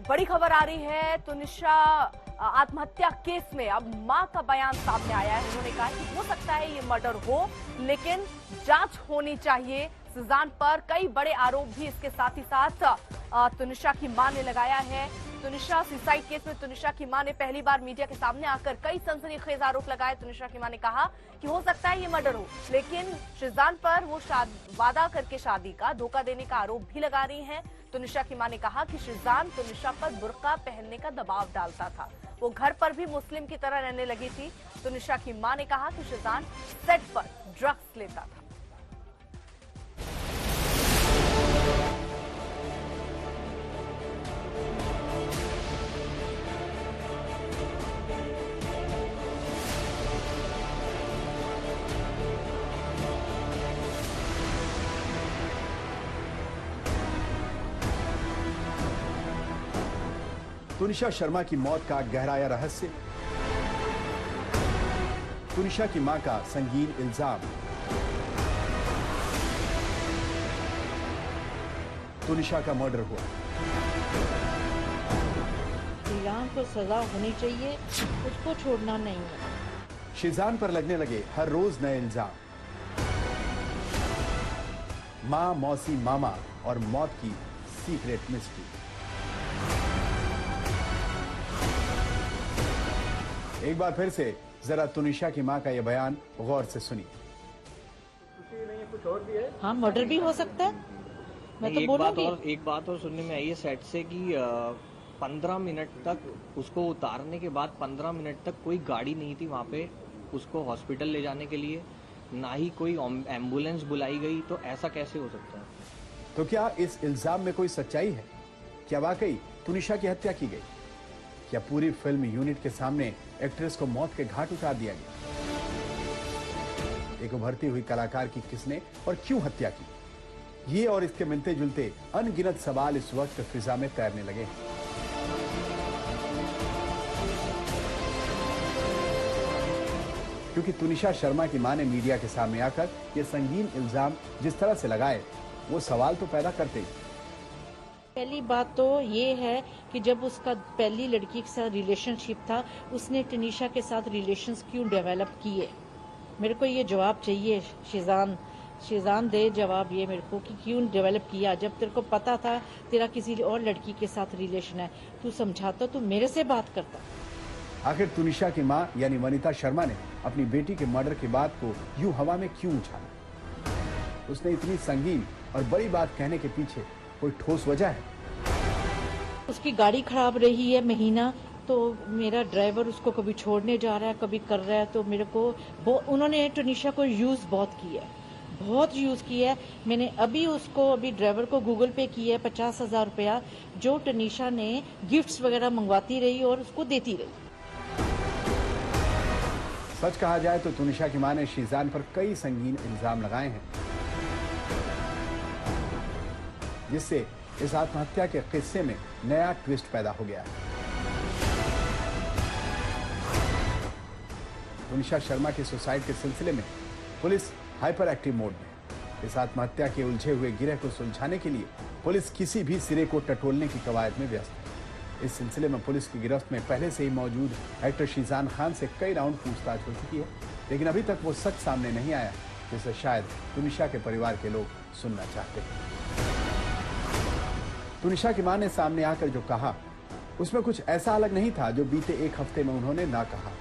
बड़ी खबर आ रही है तुनिशा आत्महत्या केस में। अब मां का बयान सामने आया है। उन्होंने कहा कि हो सकता है ये मर्डर हो, लेकिन जांच होनी चाहिए। सुजान पर कई बड़े आरोप भी इसके साथ ही साथ तुनिशा की मां ने लगाया है। तुनिशा सुसाइड केस में तुनिशा की मां ने पहली बार मीडिया के सामने आकर कई सनसनीखेज आरोप लगाए। तुनिशा की मां ने कहा कि हो सकता है ये मर्डर हो, लेकिन शिजान पर वो वादा करके शादी का धोखा देने का आरोप भी लगा रही हैं। तुनिशा की मां ने कहा कि शिजान तुनिशा पर बुर्का पहनने का दबाव डालता था। वो घर पर भी मुस्लिम की तरह रहने लगी थी। तुनिशा की मां ने कहा कि शिजान सेट पर ड्रग्स लेता था। तुनिशा शर्मा की मौत का गहराया रहस्य, तुनिशा की मां का संगीन इल्जाम, तुनिशा का मर्डर हुआ। शिजान को सजा होनी चाहिए, उसको छोड़ना नहीं है। शिजान पर लगने लगे हर रोज नए इल्जाम। मां, मौसी, मामा और मौत की सीक्रेट मिस्ट्री। एक बार फिर से जरा तुनिशा की मां का यह बयान गौर से सुनिए। कुछ और भी है? हाँ, मर्डर भी हो सकता है। मैं तो बोलूंगी। एक बात और सुनने में आई है सेट से कि 15 मिनट तक उसको उतारने के बाद 15 मिनट तक कोई गाड़ी नहीं थी वहाँ पे उसको हॉस्पिटल ले जाने के लिए, ना ही कोई एम्बुलेंस बुलाई गई। तो ऐसा कैसे हो सकता है? तो क्या इस इल्जाम में कोई सच्चाई है? क्या वाकई तुनिशा की हत्या की गई? क्या पूरी फिल्म यूनिट के सामने एक्ट्रेस को मौत के घाट उतार दिया गया? एक उभरती हुई कलाकार की किसने और क्यों हत्या की? ये और इसके मिलते जुलते अनगिनत सवाल इस वक्त फिजा में तैरने लगे हैं। क्योंकि तुनिशा शर्मा की मां ने मीडिया के सामने आकर ये संगीन इल्जाम जिस तरह से लगाए, वो सवाल तो पैदा करते ही। पहली बात तो ये है कि जब उसका पहली लड़की के साथ रिलेशनशिप था, उसने तुनिशा के साथ रिलेशंस क्यों डेवलप किए? मेरे को ये जवाब चाहिए। शिजान दे जवाब ये मेरे को कि क्यों डेवलप किया। जब तेरे को पता था तेरा किसी और लड़की के साथ रिलेशन है, तू समझाता, तू मेरे से बात करता। आखिर तुनिशा की मां यानी वनिता शर्मा ने अपनी बेटी के मर्डर की बात को यूं हवा में क्यों उछाला? उसने इतनी संगीन और बड़ी बात कहने के पीछे कोई ठोस वजह है? उसकी गाड़ी खराब रही है महीना, तो मेरा ड्राइवर उसको कभी छोड़ने जा रहा है, कभी कर रहा है, तो मेरे को उन्होंने तुनिशा को यूज बहुत किया है। मैंने अभी ड्राइवर को गूगल पे किया है 50,000 रुपया, जो तुनिशा ने गिफ्ट्स वगैरह मंगवाती रही और उसको देती रही। सच कहा जाए तो तुनिशा की मां ने शिजान पर कई संगीन इल्जाम लगाए हैं, जिससे इस आत्महत्या के किस्से में नया ट्विस्ट पैदा हो गया है। तुनिशा शर्मा के सुसाइड के सिलसिले में पुलिस हाइपर एक्टिव मोड में है। इस आत्महत्या के उलझे हुए गिरह को सुलझाने के लिए पुलिस किसी भी सिरे को टटोलने की कवायद में व्यस्त है। इस सिलसिले में पुलिस की गिरफ्त में पहले से ही मौजूद एक्टर शिजान खान से कई राउंड पूछताछ हो चुकी है, लेकिन अभी तक वो सच सामने नहीं आया, जिसे शायद तुनिशा के परिवार के लोग सुनना चाहते हैं। तुनिशा की मां ने सामने आकर जो कहा, उसमें कुछ ऐसा अलग नहीं था जो बीते एक हफ्ते में उन्होंने ना कहा।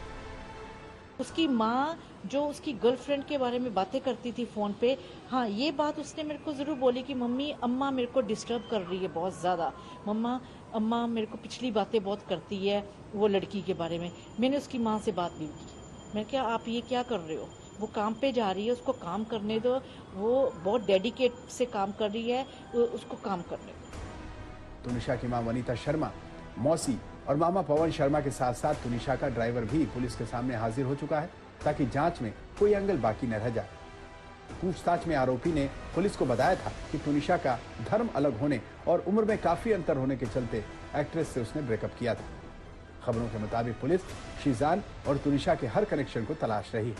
उसकी माँ जो उसकी गर्लफ्रेंड के बारे में बातें करती थी फोन पे, हाँ ये बात उसने मेरे को जरूर बोली कि मम्मी अम्मा मेरे को डिस्टर्ब कर रही है बहुत ज्यादा, अम्मा मेरे को पिछली बातें बहुत करती है वो लड़की के बारे में। मैंने उसकी माँ से बात भी की। मैं क्या आप ये क्या कर रहे हो? वो काम पे जा रही है, उसको काम करने दो, वो बहुत डेडिकेट से काम कर रही है, उसको काम करने दो। तुनिशा की मां वनिता शर्मा, मौसी और मामा पवन शर्मा के साथ साथ तुनिशा का ड्राइवर भी पुलिस के सामने हाजिर हो चुका है, ताकि जांच में कोई एंगल बाकी न रह जाए। पूछताछ में आरोपी ने पुलिस को बताया था कि तुनिशा का धर्म अलग होने और उम्र में काफी अंतर होने के चलते एक्ट्रेस से उसने ब्रेकअप किया था। खबरों के मुताबिक पुलिस शिजान और तुनिशा के हर कनेक्शन को तलाश रही है।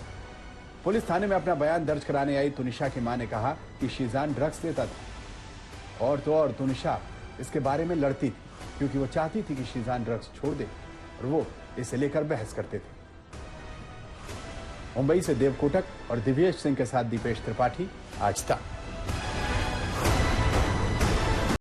पुलिस थाने में अपना बयान दर्ज कराने आई तुनिशा की मां ने कहा कि शिजान ड्रग्स लेता था और तो और तुनिशा इसके बारे में लड़ती थी। क्योंकि वो चाहती थी कि शीजान ड्रग्स छोड़ दे और वो इसे लेकर बहस करते थे। मुंबई से देव कोटक और दिव्येश सिंह के साथ दीपेश त्रिपाठी, आज तक।